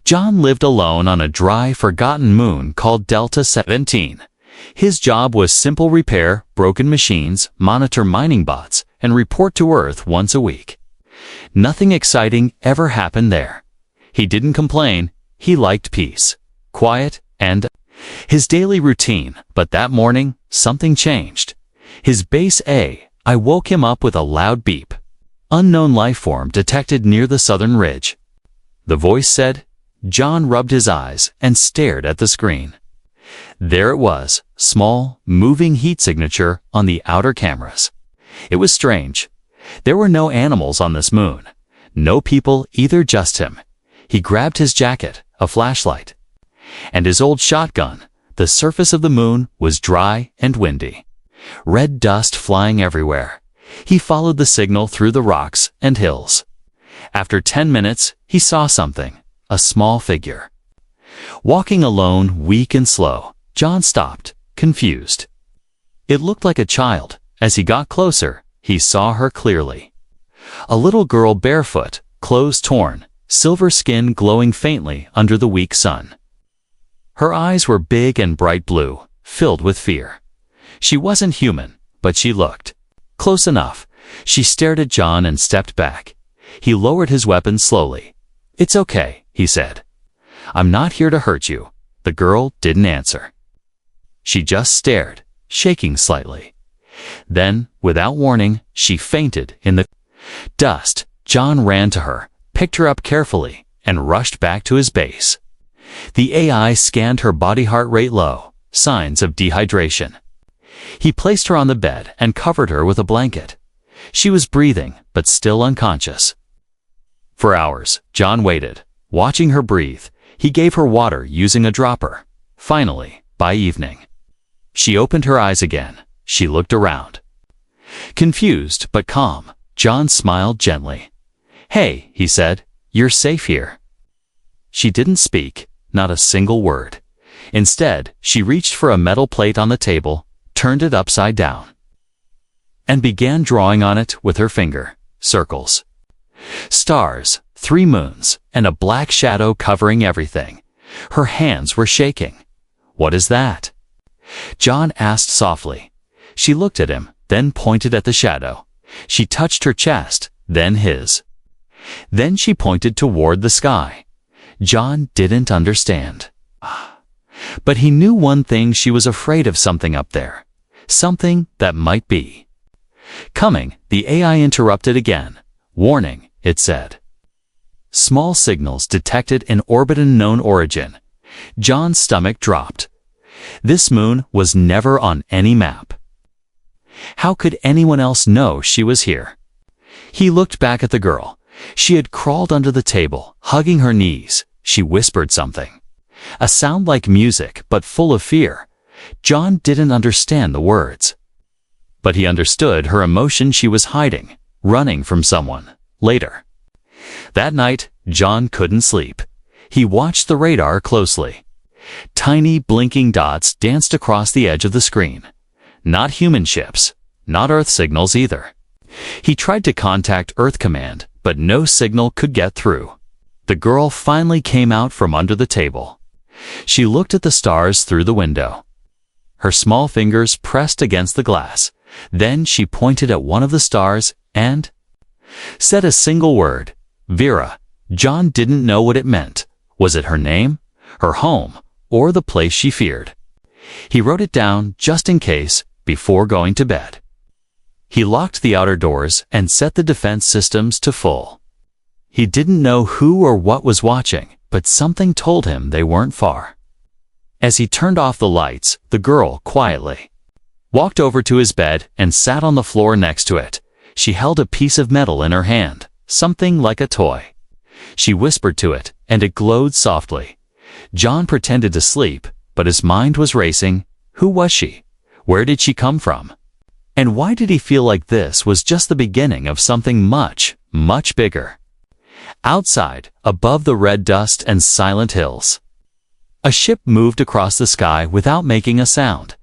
John lived alone on a dry, forgotten moon called Delta 17. His job was simple: repair broken machines, monitor mining bots, and report to Earth once a week. Nothing exciting ever happened there. He didn't complain. He liked peace, quiet, and his daily routine. But that morning, something changed. His base AI woke him up with a loud beep. Unknown life form detected near the southern ridge. The voice said. John rubbed his eyes and stared at the screen. There it was, small, moving heat signature on the outer cameras. It was strange. There were no animals on this moon. No people either, just him. He grabbed his jacket, a flashlight, and his old shotgun. The surface of the moon was dry and windy. Red dust flying everywhere. He followed the signal through the rocks and hills. After 10 minutes, he saw something. A small figure. Walking alone, weak and slow, John stopped, confused. It looked like a child. As he got closer, he saw her clearly. A little girl, barefoot, clothes torn, silver skin glowing faintly under the weak sun. Her eyes were big and bright blue, filled with fear. She wasn't human, but she looked close enough. She stared at John and stepped back. He lowered his weapon slowly. "It's okay," he said. "I'm not here to hurt you." The girl didn't answer. She just stared, shaking slightly. Then, without warning, she fainted in the dust. John ran to her, picked her up carefully, and rushed back to his base. The AI scanned her body, heart rate low, signs of dehydration. He placed her on the bed and covered her with a blanket. She was breathing, but still unconscious. For hours, John waited, watching her breathe. He gave her water using a dropper. Finally, by evening, she opened her eyes again. She looked around. Confused but calm, John smiled gently. "Hey," he said, "you're safe here." She didn't speak, not a single word. Instead, she reached for a metal plate on the table, turned it upside down, and began drawing on it with her finger. Circles, stars, 3 moons, and a black shadow covering everything. Her hands were shaking. "What is that?" John asked softly. She looked at him, then pointed at the shadow. She touched her chest, then his. Then she pointed toward the sky. John didn't understand. But he knew one thing: she was afraid of something up there. Something that might be coming. The AI interrupted again. "Warning," it said. "Small signals detected in orbit, unknown origin." John's stomach dropped. This moon was never on any map. How could anyone else know she was here? He looked back at the girl. She had crawled under the table, hugging her knees. She whispered something. A sound like music, but full of fear. John didn't understand the words, but he understood her emotion. She was hiding, running from someone. Later that night, John couldn't sleep. He watched the radar closely. Tiny blinking dots danced across the edge of the screen. Not human ships, not Earth signals either. He tried to contact Earth Command, but no signal could get through. The girl finally came out from under the table. She looked at the stars through the window. Her small fingers pressed against the glass. Then she pointed at one of the stars and said a single word: "Vera." John didn't know what it meant. Was it her name, her home, or the place she feared? He wrote it down just in case before going to bed. He locked the outer doors and set the defense systems to full. He didn't know who or what was watching, but something told him they weren't far. As he turned off the lights, the girl quietly walked over to his bed and sat on the floor next to it. She held a piece of metal in her hand, something like a toy. She whispered to it, and it glowed softly. John pretended to sleep, but his mind was racing. Who was she? Where did she come from? And why did he feel like this was just the beginning of something much, much bigger? Outside, above the red dust and silent hills, a ship moved across the sky without making a sound.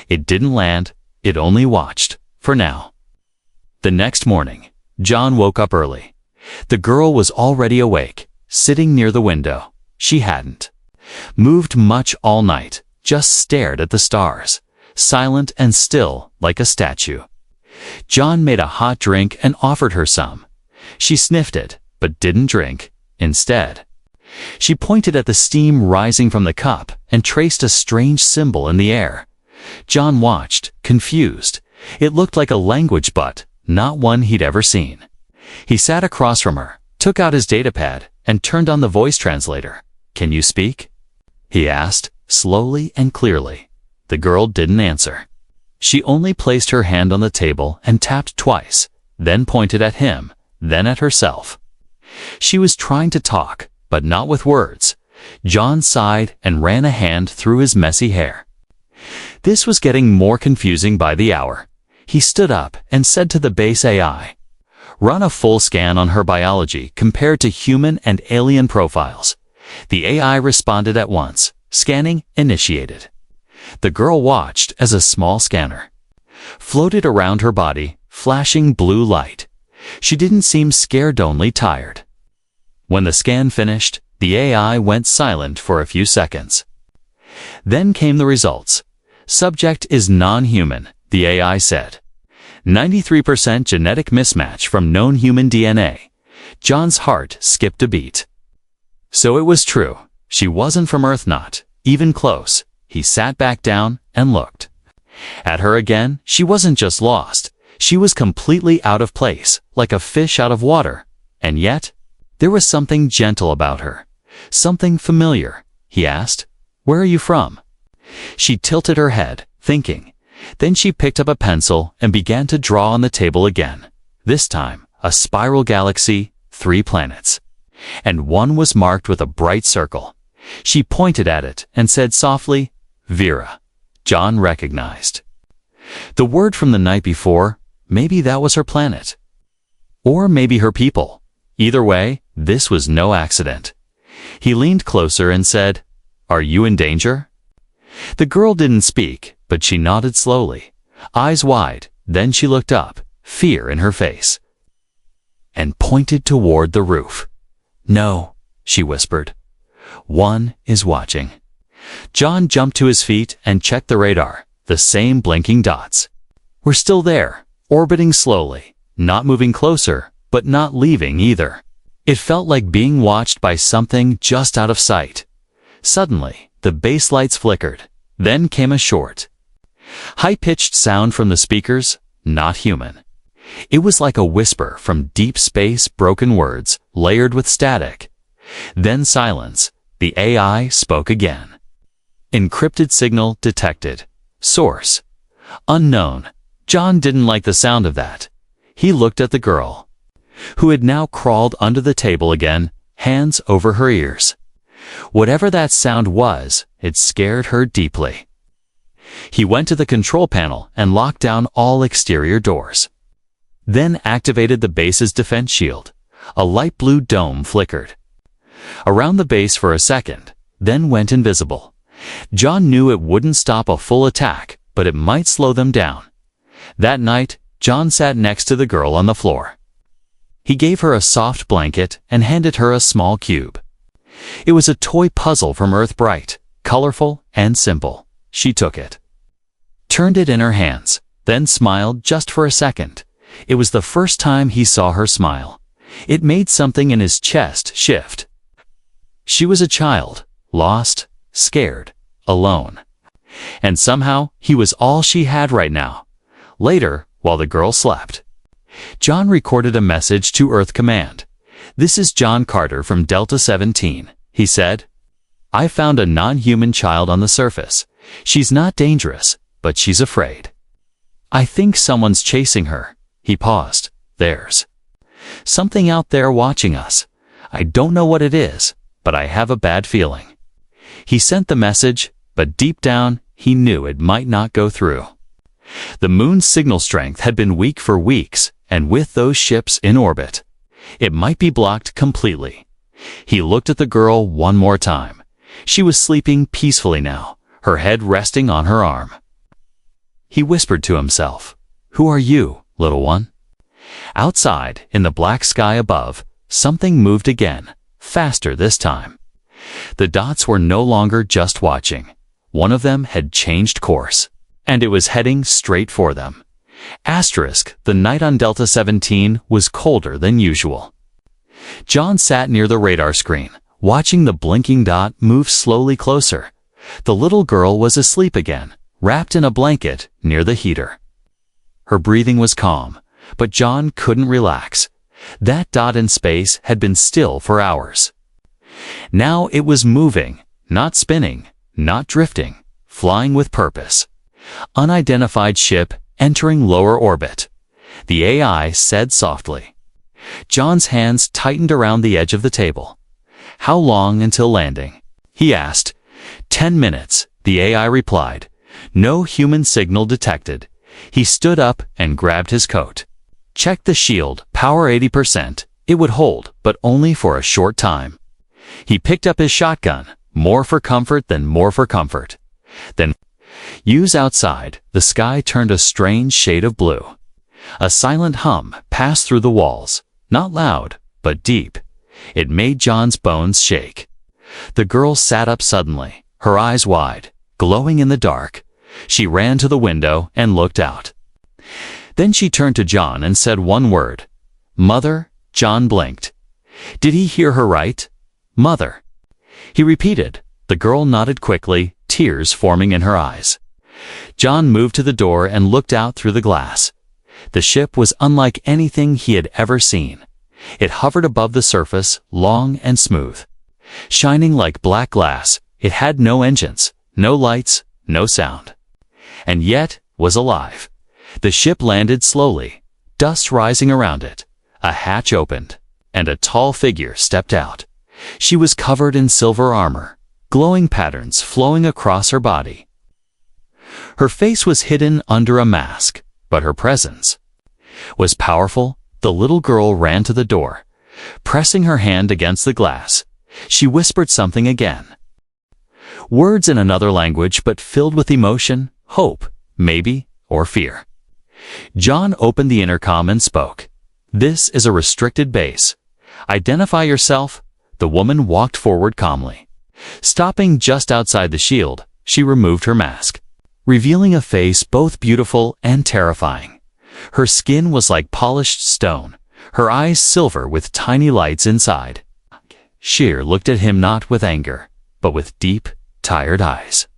It didn't land, it only watched, for now. The next morning, John woke up early. The girl was already awake, sitting near the window. she hadn't moved much all night, just stared at the stars, silent and still like a statue. John made a hot drink and offered her some. She sniffed it, but didn't drink. Instead, she pointed at the steam rising from the cup and traced a strange symbol in the air. John watched, confused. It looked like a language, but not one he'd ever seen. He sat across from her, took out his datapad, and turned on the voice translator. "Can you speak?" he asked, slowly and clearly. The girl didn't answer. She only placed her hand on the table and tapped twice, then pointed at him, then at herself. She was trying to talk, but not with words. John sighed and ran a hand through his messy hair. This was getting more confusing by the hour. He stood up and said to the base AI, "Run a full scan on her biology compared to human and alien profiles." The AI responded at once. Scanning initiated. The girl watched as a small scanner floated around her body, flashing blue light. She didn't seem scared, only tired. When the scan finished, the AI went silent for a few seconds. Then came the results. "Subject is non-human," the AI said. 93% genetic mismatch from known human DNA. John's heart skipped a beat. So it was true. She wasn't from Earth, not even close. He sat back down and looked at her again. She wasn't just lost. She was completely out of place, like a fish out of water. And yet, there was something gentle about her. Something familiar. He asked, "Where are you from?" She tilted her head, thinking. Then she picked up a pencil and began to draw on the table again. This time, a spiral galaxy, 3 planets. And one was marked with a bright circle. She pointed at it and said softly, "Vera." John recognized the word from the night before. Maybe that was her planet. Or maybe her people. Either way, this was no accident. He leaned closer and said, "Are you in danger?" The girl didn't speak, but she nodded slowly, eyes wide. Then she looked up, fear in her face, and pointed toward the roof. "No," she whispered. "One is watching." John jumped to his feet and checked the radar. The same blinking dots. "We're still there, orbiting slowly, not moving closer, but not leaving either." It felt like being watched by something just out of sight. Suddenly, the base lights flickered. Then came a short, high-pitched sound from the speakers, not human. It was like a whisper from deep space, broken words, layered with static. Then silence. The AI spoke again. "Encrypted signal detected. Source unknown." John didn't like the sound of that. He looked at the girl, who had now crawled under the table again, hands over her ears. Whatever that sound was, it scared her deeply. He went to the control panel and locked down all exterior doors. Then activated the base's defense shield. A light blue dome flickered around the base for a second, then went invisible. John knew it wouldn't stop a full attack, but it might slow them down. That night, John sat next to the girl on the floor. He gave her a soft blanket and handed her a small cube. It was a toy puzzle from Earth, bright, colorful, and simple. She took it, turned it in her hands, then smiled just for a second. It was the first time he saw her smile. It made something in his chest shift. She was a child, lost, scared, alone. And somehow, he was all she had right now. Later, while the girl slept, John recorded a message to Earth Command. "This is John Carter from Delta 17, he said. "I found a non-human child on the surface. She's not dangerous, but she's afraid. I think someone's chasing her." He paused. "There's something out there watching us. I don't know what it is, but I have a bad feeling." He sent the message, but deep down, he knew it might not go through. The moon's signal strength had been weak for weeks, and with those ships in orbit, it might be blocked completely. He looked at the girl one more time. She was sleeping peacefully now, her head resting on her arm. He whispered to himself, "Who are you, little one?" Outside, in the black sky above, something moved again, faster this time. The dots were no longer just watching. One of them had changed course, and it was heading straight for them. Asterisk, the night on Delta 17 was colder than usual. John sat near the radar screen, watching the blinking dot move slowly closer. The little girl was asleep again, wrapped in a blanket near the heater. Her breathing was calm, but John couldn't relax. That dot in space had been still for hours. Now it was moving, not spinning, not drifting, flying with purpose. Unidentified ship entering lower orbit. The AI said softly. John's hands tightened around the edge of the table. How long until landing? He asked. 10 minutes, the AI replied. No human signal detected. He stood up and grabbed his coat. Check the shield, power 80%. It would hold, but only for a short time. He picked up his shotgun, more for comfort than more for comfort. Then, use outside, the sky turned a strange shade of blue. A silent hum passed through the walls, not loud, but deep. It made John's bones shake. The girl sat up suddenly, her eyes wide, glowing in the dark. She ran to the window and looked out. Then she turned to John and said one word. Mother. John blinked. Did he hear her right? Mother. He repeated. The girl nodded quickly, tears forming in her eyes. John moved to the door and looked out through the glass. The ship was unlike anything he had ever seen. It hovered above the surface, long and smooth. Shining like black glass, it had no engines, no lights, no sound. And yet was alive. The ship landed slowly, dust rising around it. A hatch opened, and a tall figure stepped out. She was covered in silver armor, glowing patterns flowing across her body. Her face was hidden under a mask, but her presence was powerful. The little girl ran to the door. Pressing her hand against the glass, she whispered something again. Words in another language, but filled with emotion, hope, maybe, or fear. John opened the intercom and spoke. This is a restricted base. Identify yourself. The woman walked forward calmly. Stopping just outside the shield, she removed her mask, revealing a face both beautiful and terrifying. Her skin was like polished stone, her eyes silver with tiny lights inside. Sheer looked at him not with anger, but with deep, tired eyes.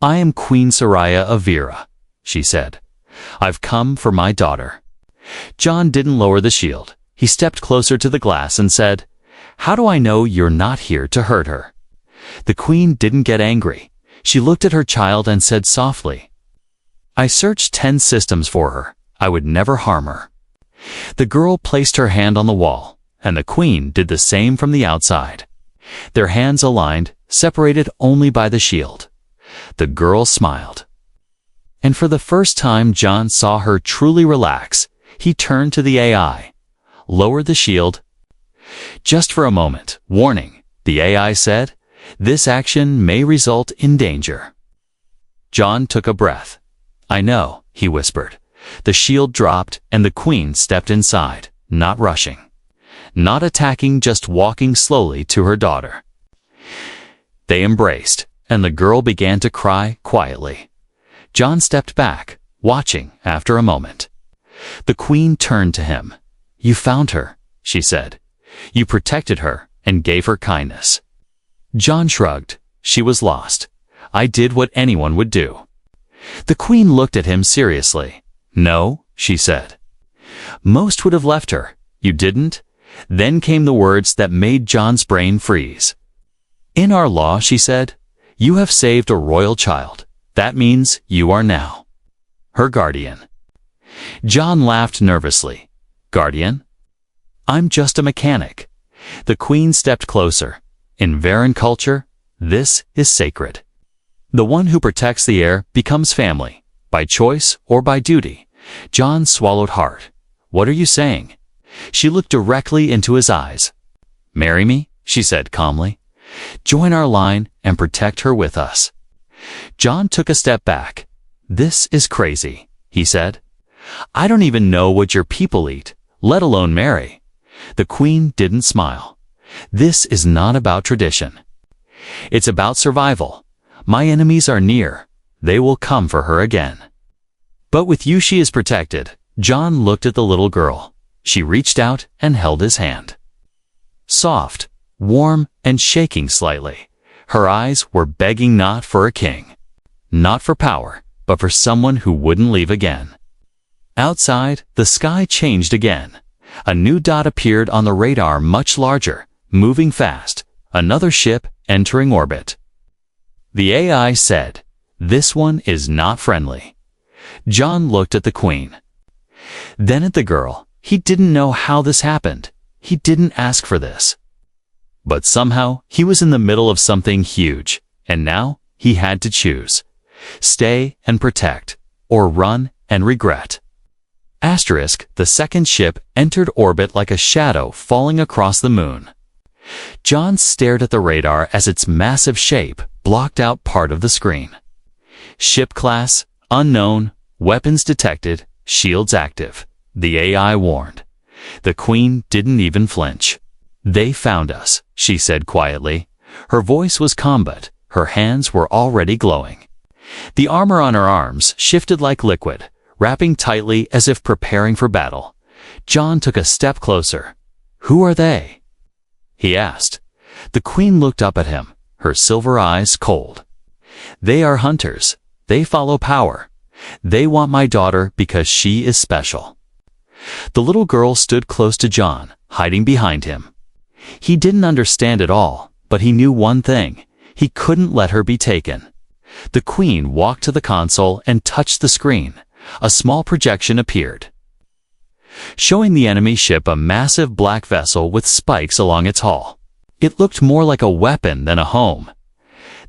I am Queen Nyxia of Vera, she said. I've come for my daughter. John didn't lower the shield. He stepped closer to the glass and said, How do I know you're not here to hurt her? The queen didn't get angry. She looked at her child and said softly, I searched 10 systems for her. I would never harm her. The girl placed her hand on the wall, and the queen did the same from the outside. Their hands aligned, separated only by the shield. The girl smiled. And for the first time John saw her truly relax. He turned to the AI. Lower the shield. Just for a moment. Warning, the AI said. This action may result in danger. John took a breath. I know, he whispered. The shield dropped and the queen stepped inside, not rushing. Not attacking, just walking slowly to her daughter. They embraced, and the girl began to cry quietly. John stepped back, watching after a moment. The queen turned to him. You found her, she said. You protected her and gave her kindness. John shrugged. She was lost. I did what anyone would do. The queen looked at him seriously. No, she said. Most would have left her. You didn't? Then came the words that made John's brain freeze. In our law, she said, you have saved a royal child. That means you are now her guardian. John laughed nervously. Guardian? I'm just a mechanic. The queen stepped closer. In Veran culture, this is sacred. The one who protects the heir becomes family, by choice or by duty. John swallowed hard. What are you saying? She looked directly into his eyes. Marry me, she said calmly. Join our line and protect her with us. John took a step back. This is crazy, he said. I don't even know what your people eat, let alone marry. The queen didn't smile. This is not about tradition. It's about survival. My enemies are near. They will come for her again. But with you she is protected. John looked at the little girl. She reached out and held his hand. Soft, warm, and shaking slightly. Her eyes were begging not for a king. Not for power, but for someone who wouldn't leave again. Outside, the sky changed again. A new dot appeared on the radar, much larger, moving fast. Another ship entering orbit. The AI said, "This one is not friendly." John looked at the Queen. Then at the girl. He didn't know how this happened. He didn't ask for this. But somehow, he was in the middle of something huge, and now he had to choose. Stay and protect, or run and regret. Asterisk, the second ship entered orbit like a shadow falling across the moon. John stared at the radar as its massive shape blocked out part of the screen. Ship class, unknown, weapons detected, shields active. The AI warned. The Queen didn't even flinch. "They found us," she said quietly. Her voice was calm, but her hands were already glowing. The armor on her arms shifted like liquid, wrapping tightly as if preparing for battle. John took a step closer. "Who are they?" he asked. The Queen looked up at him, her silver eyes cold. "They are hunters. They follow power. They want my daughter because she is special." The little girl stood close to John, hiding behind him. He didn't understand it all, but he knew one thing. He couldn't let her be taken. The Queen walked to the console and touched the screen. A small projection appeared, showing the enemy ship, a massive black vessel with spikes along its hull. It looked more like a weapon than a home.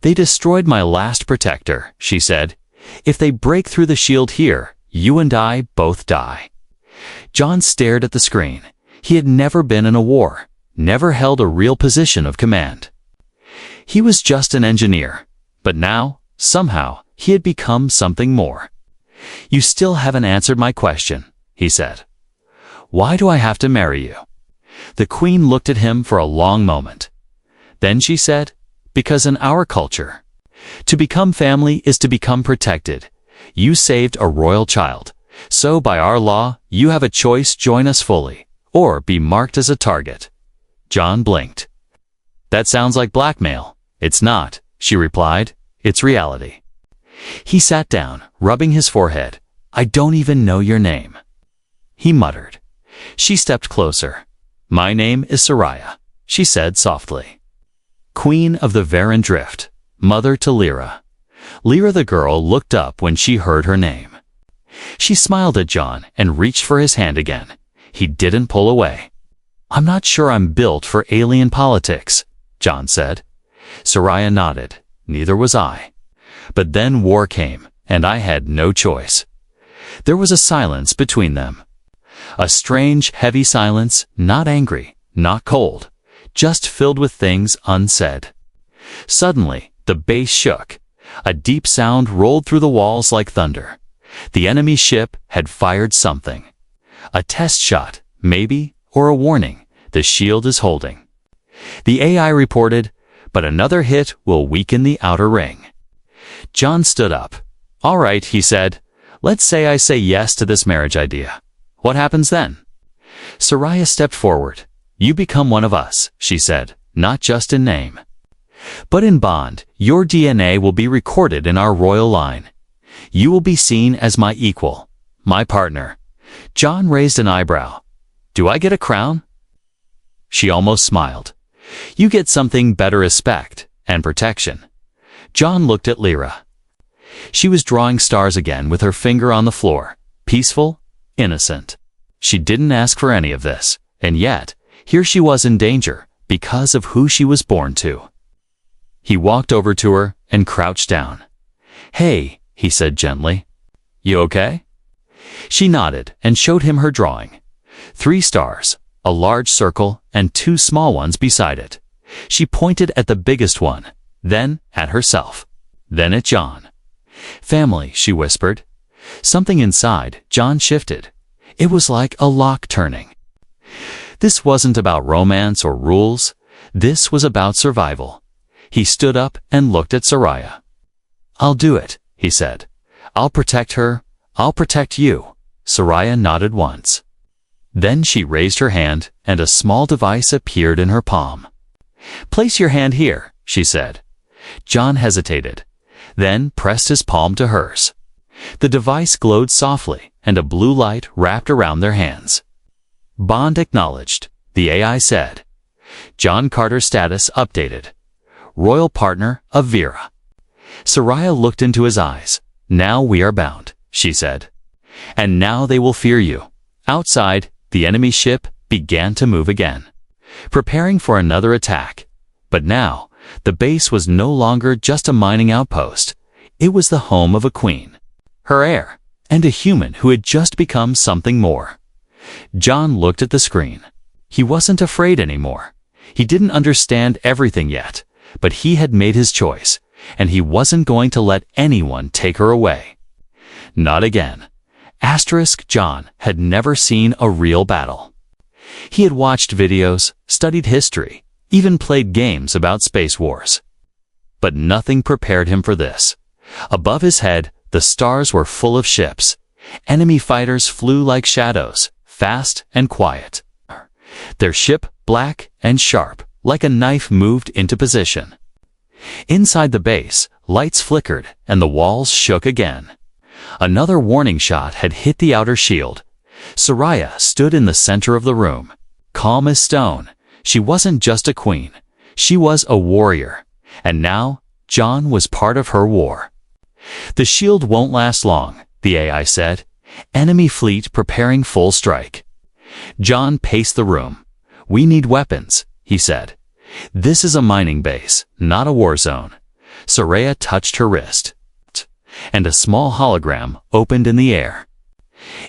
"They destroyed my last protector," she said. "If they break through the shield here, you and I both die." John stared at the screen. He had never been in a war, never held a real position of command. He was just an engineer, but now, somehow, he had become something more. "You still haven't answered my question," he said. "Why do I have to marry you?" The Queen looked at him for a long moment. Then she said, "Because in our culture, to become family is to become protected. You saved a royal child. So by our law, you have a choice: join us fully, or be marked as a target." John blinked. "That sounds like blackmail." "It's not," she replied. "It's reality." He sat down, rubbing his forehead. "I don't even know your name," he muttered. She stepped closer. "My name is Soraya," she said softly. "Queen of the Varen Drift, mother to Lyra." Lyra the girl looked up when she heard her name. She smiled at John and reached for his hand again. He didn't pull away. "I'm not sure I'm built for alien politics," John said. Soraya nodded. "Neither was I. But then war came, and I had no choice." There was a silence between them. A strange, heavy silence, not angry, not cold, just filled with things unsaid. Suddenly, the base shook. A deep sound rolled through the walls like thunder. The enemy ship had fired something. A test shot, maybe, or a warning. The shield is holding. The AI reported, but another hit will weaken the outer ring. John stood up. "All right," he said. "Let's say I say yes to this marriage idea. What happens then?" Soraya stepped forward. "You become one of us," she said, "not just in name, but in bond. Your DNA will be recorded in our royal line. You will be seen as my equal, my partner." John raised an eyebrow. "Do I get a crown?" She almost smiled. "You get something better: respect and protection." John looked at Lyra. She was drawing stars again with her finger on the floor, peaceful, innocent. She didn't ask for any of this, and yet, here she was in danger because of who she was born to. He walked over to her and crouched down. "Hey," he said gently. "You okay?" She nodded and showed him her drawing. 3 stars, a large circle, and 2 small ones beside it. She pointed at the biggest one, then at herself, then at John. "Family," she whispered. Something inside John shifted. It was like a lock turning. This wasn't about romance or rules. This was about survival. He stood up and looked at Soraya. "I'll do it," he said. "I'll protect her. I'll protect you." Soraya nodded once. Then she raised her hand, and a small device appeared in her palm. "Place your hand here," she said. John hesitated, then pressed his palm to hers. The device glowed softly, and a blue light wrapped around their hands. "Bond acknowledged," the AI said. John Carter's status updated. "Royal partner of Vera." Soraya looked into his eyes. "Now we are bound," she said. "And now they will fear you." Outside, the enemy ship began to move again, preparing for another attack. But now, the base was no longer just a mining outpost. It was the home of a queen, her heir, and a human who had just become something more. John looked at the screen. He wasn't afraid anymore. He didn't understand everything yet, but he had made his choice, and he wasn't going to let anyone take her away. Not again. John had never seen a real battle. He had watched videos, studied history, even played games about space wars. But nothing prepared him for this. Above his head, the stars were full of ships. Enemy fighters flew like shadows, fast and quiet. Their ship black and sharp, like a knife moved into position. Inside the base, lights flickered and the walls shook again. Another warning shot had hit the outer shield. Soraya stood in the center of the room, calm as stone. She wasn't just a queen. She was a warrior. And now, John was part of her war. "The shield won't last long," the AI said. "Enemy fleet preparing full strike." John paced the room. "We need weapons," he said. "This is a mining base, not a war zone." Soraya touched her wrist, and a small hologram opened in the air.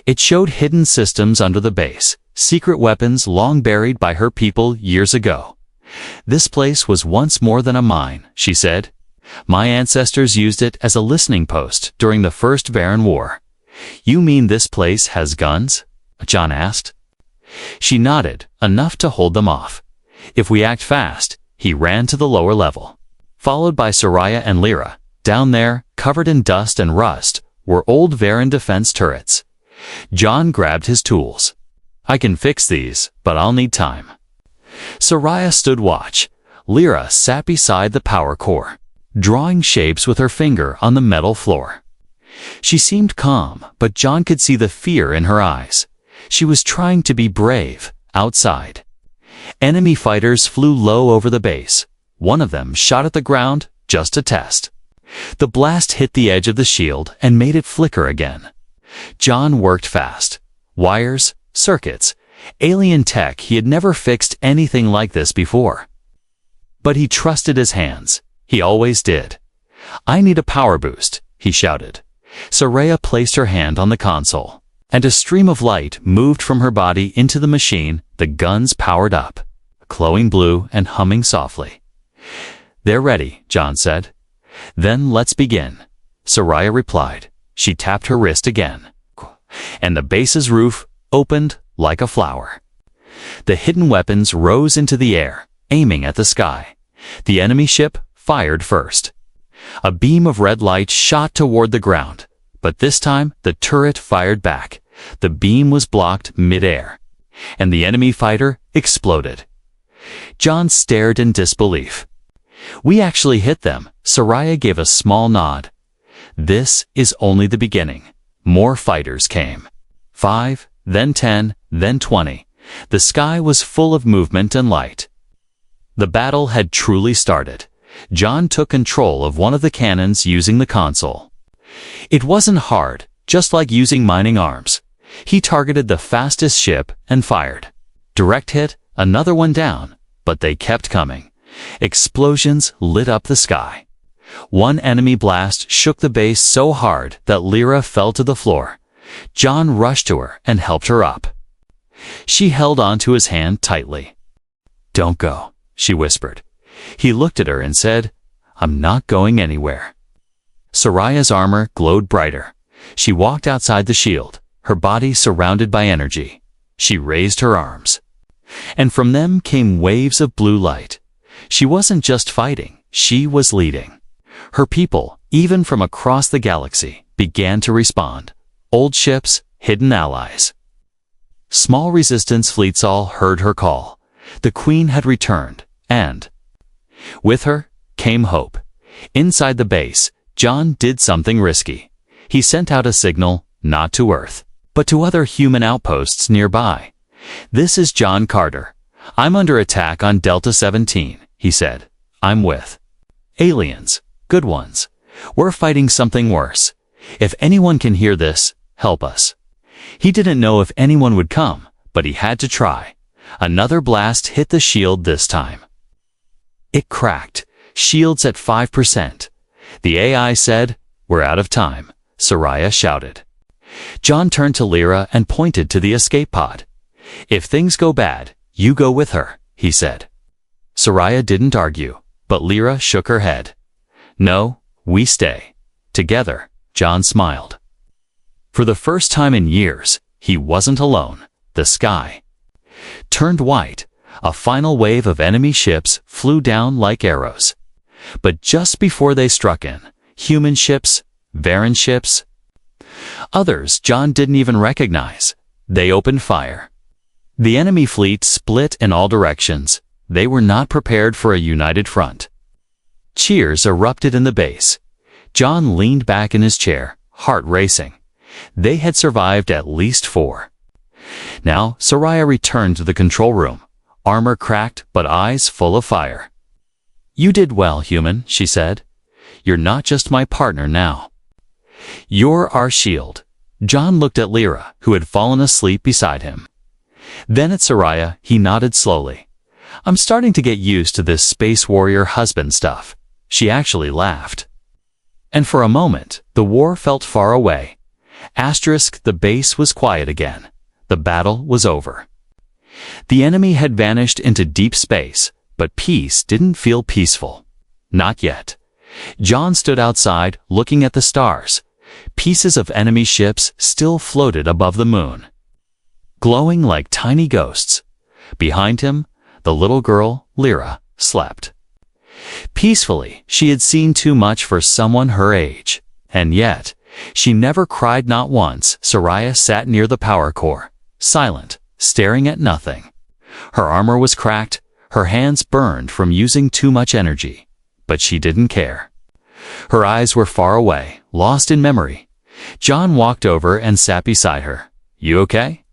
It showed hidden systems under the base, secret weapons long buried by her people years ago. "This place was once more than a mine," she said. "My ancestors used it as a listening post during the First Varan War." "You mean this place has guns?" John asked. She nodded, enough to hold them off. "If we act fast," he ran to the lower level, followed by Soraya and Lyra. Down there, covered in dust and rust, were old Varan defense turrets. John grabbed his tools. "I can fix these, but I'll need time." Soraya stood watch. Lyra sat beside the power core, drawing shapes with her finger on the metal floor. She seemed calm, but John could see the fear in her eyes. She was trying to be brave. Outside, enemy fighters flew low over the base. One of them shot at the ground just to test. The blast hit the edge of the shield and made it flicker again. John worked fast. Wires, circuits, alien tech. He had never fixed anything like this before. But he trusted his hands. He always did. "I need a power boost," he shouted. Soraya placed her hand on the console, and a stream of light moved from her body into the machine. The guns powered up, glowing blue and humming softly. "They're ready," John said. "Then let's begin," Soraya replied. She tapped her wrist again, and the base's roof opened like a flower. The hidden weapons rose into the air, aiming at the sky. The enemy ship fired first. A beam of red light shot toward the ground, but this time the turret fired back. The beam was blocked mid-air, and the enemy fighter exploded. John stared in disbelief. "We actually hit them." Soraya gave a small nod. "This is only the beginning." More fighters came. 5, then 10, then 20. The sky was full of movement and light. The battle had truly started. John took control of one of the cannons using the console. It wasn't hard, just like using mining arms. He targeted the fastest ship and fired. Direct hit, another one down, but they kept coming. Explosions lit up the sky. One enemy blast shook the base so hard that Lyra fell to the floor. John rushed to her and helped her up. She held onto his hand tightly. "Don't go," she whispered. He looked at her and said, "I'm not going anywhere." Soraya's armor glowed brighter. She walked outside the shield, her body surrounded by energy. She raised her arms, and from them came waves of blue light. She wasn't just fighting, she was leading. Her people, even from across the galaxy, began to respond. Old ships, hidden allies. Small resistance fleets all heard her call. The Queen had returned, and with her came hope. Inside the base, John did something risky. He sent out a signal, not to Earth, but to other human outposts nearby. "This is John Carter. I'm under attack on Delta 17, he said. "I'm with aliens, good ones. We're fighting something worse. If anyone can hear this, help us." He didn't know if anyone would come, but he had to try. Another blast hit the shield this time. It cracked, shields at 5%. The AI said, "We're out of time," Soraya shouted. John turned to Lyra and pointed to the escape pod. "If things go bad, you go with her," he said. Soraya didn't argue, but Lyra shook her head. "No, we stay. Together," John smiled. For the first time in years, he wasn't alone. The sky turned white. A final wave of enemy ships flew down like arrows. But just before they struck in, human ships, Varan ships, others John didn't even recognize, they opened fire. The enemy fleet split in all directions. They were not prepared for a united front. Cheers erupted in the base. John leaned back in his chair, heart racing. They had survived at least 4. Now, Soraya returned to the control room, armor cracked but eyes full of fire. "You did well, human," she said. "You're not just my partner now. You're our shield." John looked at Lyra, who had fallen asleep beside him. Then at Soraya, he nodded slowly. "I'm starting to get used to this space warrior husband stuff." She actually laughed. And for a moment, the war felt far away. The base was quiet again. The battle was over. The enemy had vanished into deep space, but peace didn't feel peaceful. Not yet. John stood outside, looking at the stars. Pieces of enemy ships still floated above the moon, glowing like tiny ghosts. Behind him, the little girl, Lyra, slept. Peacefully, she had seen too much for someone her age. And yet, she never cried, not once. Soraya sat near the power core, silent, staring at nothing. Her armor was cracked, her hands burned from using too much energy. But she didn't care. Her eyes were far away, lost in memory. John walked over and sat beside her. "You okay?"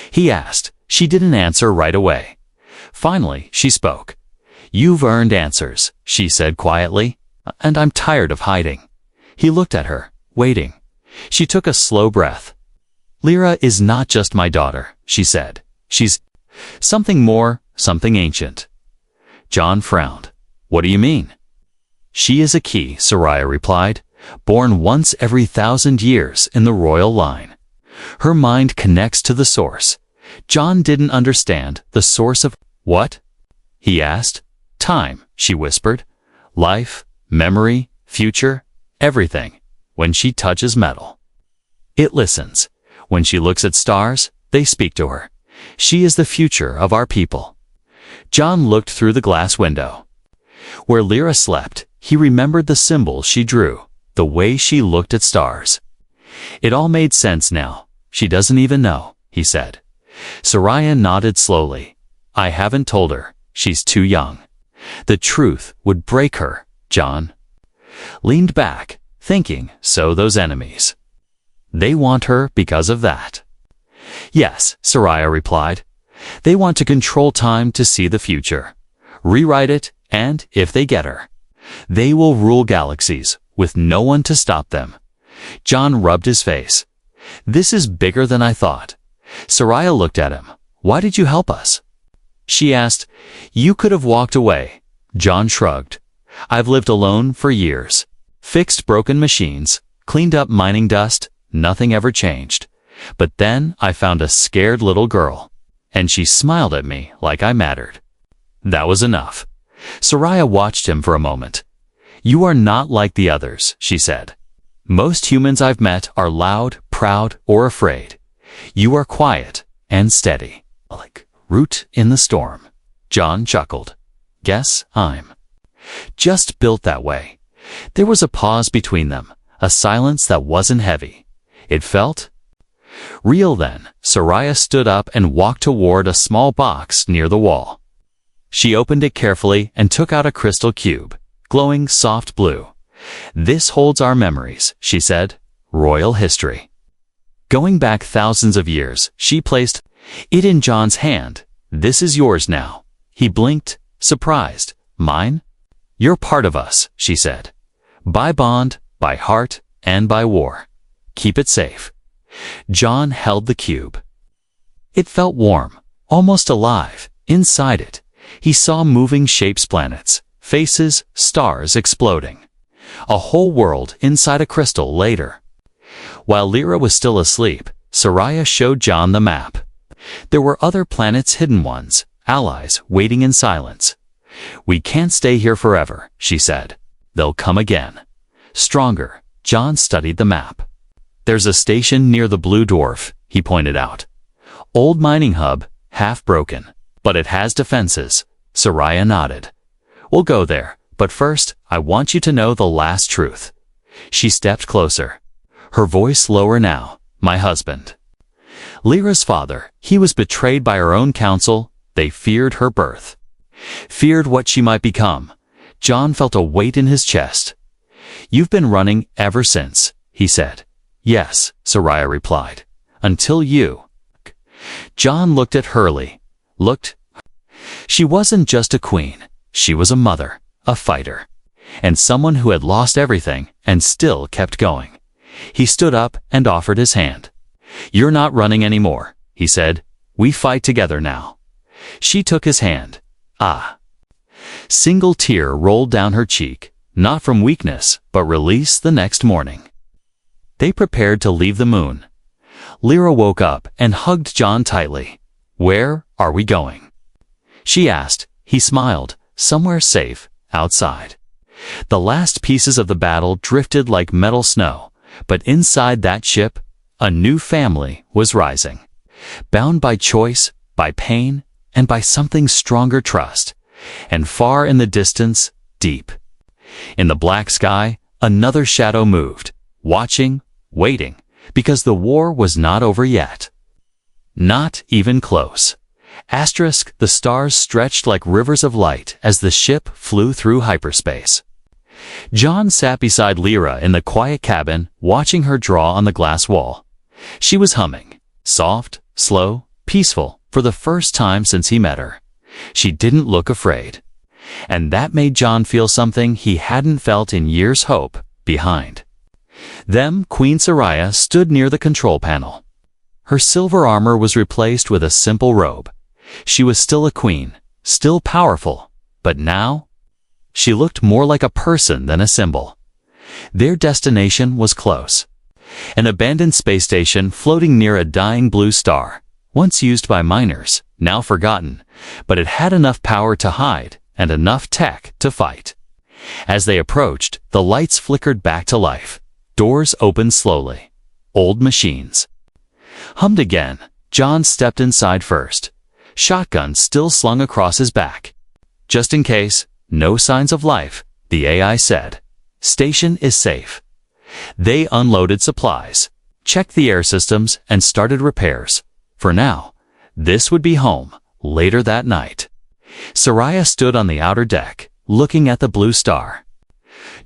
he asked. She didn't answer right away. Finally, she spoke. "You've earned answers," she said quietly, "and I'm tired of hiding." He looked at her, waiting. She took a slow breath. "Lyra is not just my daughter," she said. "She's something more, something ancient." John frowned. "What do you mean?" "She is a key," Soraya replied, "born once every 1,000 years in the royal line. Her mind connects to the source." John didn't understand. The source of what? He asked. "Time," she whispered. "Life, memory, future, everything. When she touches metal, it listens. When she looks at stars, they speak to her. She is the future of our people." John looked through the glass window. Where Lyra slept, he remembered the symbols she drew, the way she looked at stars. It all made sense now. "She doesn't even know," he said. Soraya nodded slowly. "I haven't told her. She's too young. The truth would break her." John leaned back, thinking, so those enemies, they want her because of that. "Yes," Soraya replied. "They want to control time to see the future, rewrite it, and, if they get her, they will rule galaxies, with no one to stop them." John rubbed his face. "This is bigger than I thought." Soraya looked at him. "Why did you help us?" she asked. "You could have walked away." John shrugged. "I've lived alone for years. Fixed broken machines, cleaned up mining dust, nothing ever changed. But then I found a scared little girl, and she smiled at me like I mattered. That was enough." Soraya watched him for a moment. "You are not like the others," she said. "Most humans I've met are loud, proud, or afraid. You are quiet and steady, like root in the storm." John chuckled. "Guess I'm Just built that way. There was a pause between them, a silence that wasn't heavy. It felt real then. Soraya stood up and walked toward a small box near the wall. She opened it carefully and took out a crystal cube, glowing soft blue. "This holds our memories," she said. "Royal history." Going back thousands of years, she placed it in John's hand. "This is yours now." He blinked, surprised. "Mine?" "You're part of us," she said. "By bond, by heart, and by war. Keep it safe." John held the cube. It felt warm, almost alive. Inside it, he saw moving shapes, planets, faces, stars exploding. A whole world inside a crystal. Later, while Lyra was still asleep, Soraya showed John the map. There were other planets, hidden ones, allies, waiting in silence. "We can't stay here forever," she said. "They'll come again. Stronger." John studied the map. "There's a station near the Blue Dwarf," he pointed out. "Old mining hub, half broken, but it has defenses." Soraya nodded. "We'll go there, but first, I want you to know the last truth." She stepped closer, her voice lower now. "My husband, Lyra's father, he was betrayed by her own council. They feared her birth, feared what she might become." John felt a weight in his chest. "You've been running ever since," he said. "Yes," Soraya replied. "Until you." John looked at Hurley. She wasn't just a queen. She was a mother, a fighter, and someone who had lost everything and still kept going. He stood up and offered his hand. "You're not running anymore," he said. "We fight together now." She took his hand. Ah. Single tear rolled down her cheek, not from weakness, but release. The next morning, they prepared to leave the moon. Lyra woke up and hugged John tightly. "Where are we going?" she asked. He smiled. "Somewhere safe, outside." The last pieces of the battle drifted like metal snow, but inside that ship, a new family was rising. Bound by choice, by pain, and by something stronger, trust. And far in the distance, deep in the black sky, another shadow moved, watching, waiting, because the war was not over yet. Not even close. The stars stretched like rivers of light as the ship flew through hyperspace. John sat beside Lyra in the quiet cabin, watching her draw on the glass wall. She was humming, soft, slow, peaceful, for the first time since he met her. She didn't look afraid. And that made John feel something he hadn't felt in years. Hope. Behind them, Queen Soraya stood near the control panel. Her silver armor was replaced with a simple robe. She was still a queen, still powerful, but now she looked more like a person than a symbol. Their destination was close. An abandoned space station floating near a dying blue star, once used by miners, now forgotten, but it had enough power to hide and enough tech to fight. As they approached, the lights flickered back to life. Doors opened slowly. Old machines hummed again. John stepped inside first. Shotgun still slung across his back. "Just in case, no signs of life," the AI said. "Station is safe." They unloaded supplies, checked the air systems, and started repairs. For now, this would be home. Later that night, Soraya stood on the outer deck, looking at the blue star.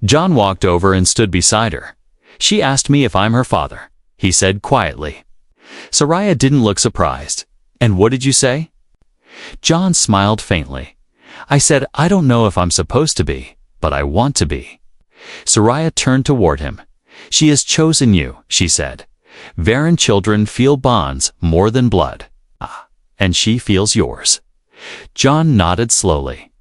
John walked over and stood beside her. "She asked me if I'm her father," he said quietly. Soraya didn't look surprised. "And what did you say?" John smiled faintly. "I said I don't know if I'm supposed to be, but I want to be." Soraya turned toward him. "She has chosen you," she said. "Varen children feel bonds more than blood. And she feels yours." John nodded slowly.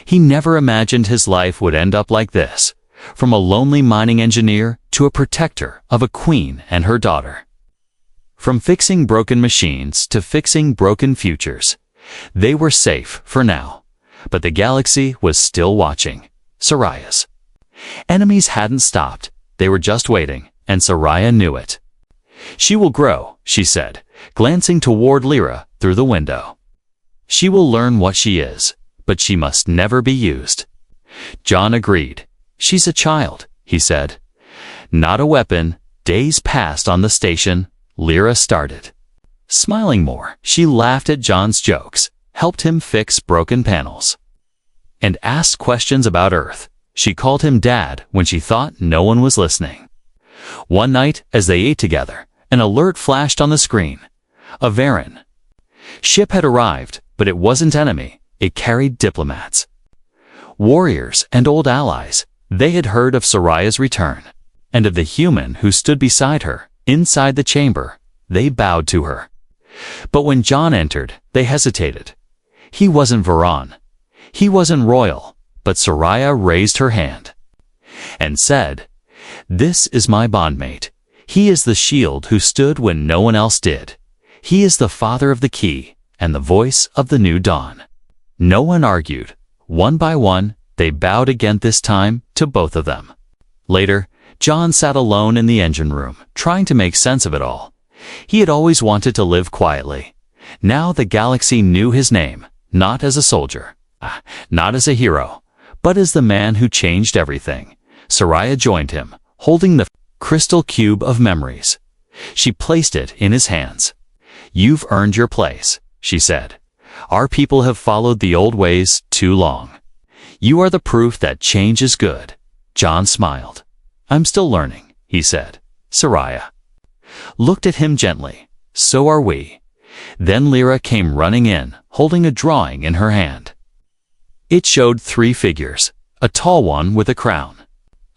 He never imagined his life would end up like this, from a lonely mining engineer to a protector of a queen and her daughter. From fixing broken machines to fixing broken futures, they were safe for now. But the galaxy was still watching. Soraya's enemies hadn't stopped. They were just waiting, and Soraya knew it. "She will grow," she said, glancing toward Lyra through the window. "She will learn what she is, but she must never be used." John agreed. "She's a child," he said. "Not a weapon." Days passed on the station. Lyra started smiling more. She laughed at John's jokes, helped him fix broken panels, and asked questions about Earth. She called him Dad when she thought no one was listening. One night, as they ate together, an alert flashed on the screen. A Varan ship had arrived, but it wasn't enemy. It carried diplomats, warriors, and old allies. They had heard of Soraya's return, and of the human who stood beside her. Inside the chamber, they bowed to her. But when John entered, they hesitated. He wasn't Varan. He wasn't royal, but Soraya raised her hand and said, "This is my bondmate. He is the shield who stood when no one else did. He is the father of the key and the voice of the new dawn." No one argued. One by one, they bowed again, this time to both of them. Later, John sat alone in the engine room, trying to make sense of it all. He had always wanted to live quietly. Now the galaxy knew his name, not as a soldier, not as a hero, but as the man who changed everything. Soraya joined him, holding the crystal cube of memories. She placed it in his hands. "You've earned your place," she said. "Our people have followed the old ways too long. You are the proof that change is good." John smiled. "I'm still learning," he said. Soraya looked at him gently. "So are we." Then Lyra came running in, holding a drawing in her hand. It showed 3 figures, a tall one with a crown,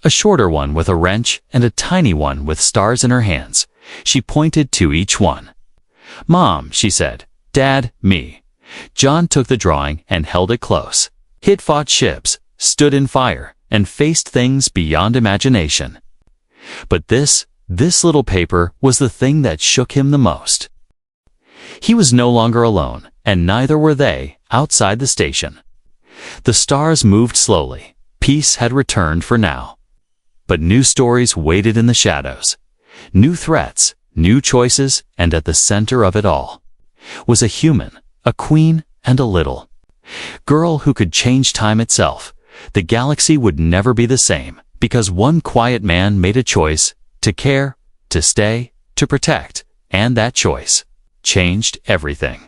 a shorter one with a wrench, and a tiny one with stars in her hands. She pointed to each one. "Mom," she said. "Dad, me." John took the drawing and held it close. It fought ships, stood in fire, and faced things beyond imagination. But this little paper was the thing that shook him the most. He was no longer alone, and neither were they, outside the station. The stars moved slowly. Peace had returned for now. But new stories waited in the shadows. New threats, new choices, and at the center of it all was a human, a queen, and a little girl who could change time itself. The galaxy would never be the same, because one quiet man made a choice to care, to stay, to protect, and that choice changed everything.